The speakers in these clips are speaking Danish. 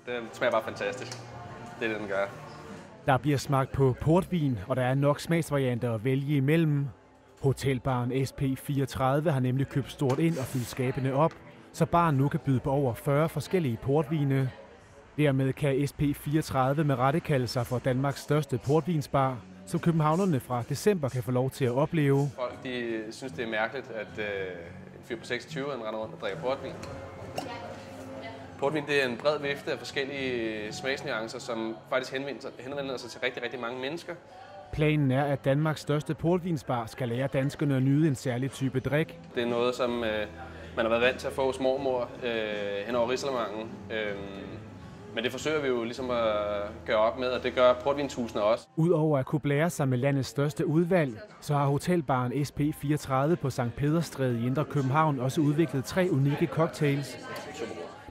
Den smager bare fantastisk. Det er det, den gør. Der bliver smagt på portvin, og der er nok smagsvarianter at vælge imellem. Hotelbaren SP34 har nemlig købt stort ind og fyldt skabene op, så baren nu kan byde på over 40 forskellige portvine. Dermed kan SP34 med rette kalde sig for Danmarks største portvinsbar, som københavnerne fra december kan få lov til at opleve. Folk de synes, det er mærkeligt, at en fyr på 26 render rundt og drikker portvin. Portvin det er en bred vifte af forskellige smagsnuancer, som faktisk henvender sig til rigtig, rigtig mange mennesker. Planen er, at Danmarks største portvinsbar skal lære danskerne at nyde en særlig type drik. Det er noget, som man har været vant til at få hos mormor hen over Rigsalamangen. Men det forsøger vi jo ligesom at gøre op med, og det gør portvinshusene også. Udover at kunne blære sig med landets største udvalg, så har hotelbaren SP34 på Sankt Pederstræde i Indre København også udviklet 3 unikke cocktails,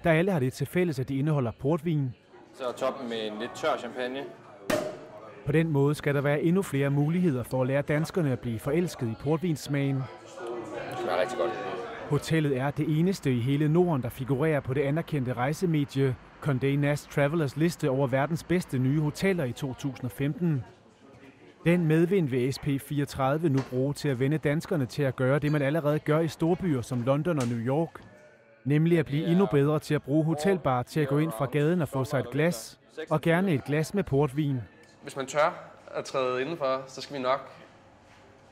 der alle har det til fælles, at de indeholder portvin. Så toppen med en lidt tør champagne. På den måde skal der være endnu flere muligheder for at lære danskerne at blive forelsket i portvinssmagen. Det smager rigtig godt. Hotellet er det eneste i hele Norden, der figurerer på det anerkendte rejsemedie Condé Nast Travelers liste over verdens bedste nye hoteller i 2015. Den medvind vil SP34 nu bruge til at vende danskerne til at gøre det, man allerede gør i storbyer som London og New York. Nemlig at blive endnu bedre til at bruge hotelbar til at gå ind fra gaden og få sig et glas, og gerne et glas med portvin. Hvis man tør at træde indenfor, så skal vi nok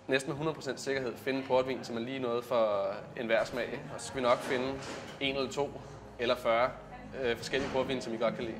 næsten med 100% sikkerhed finde en portvin, som er lige noget for enhver smag. Og så skal vi nok finde 1 eller 2 eller 40 forskellige portvin, som vi godt kan lide.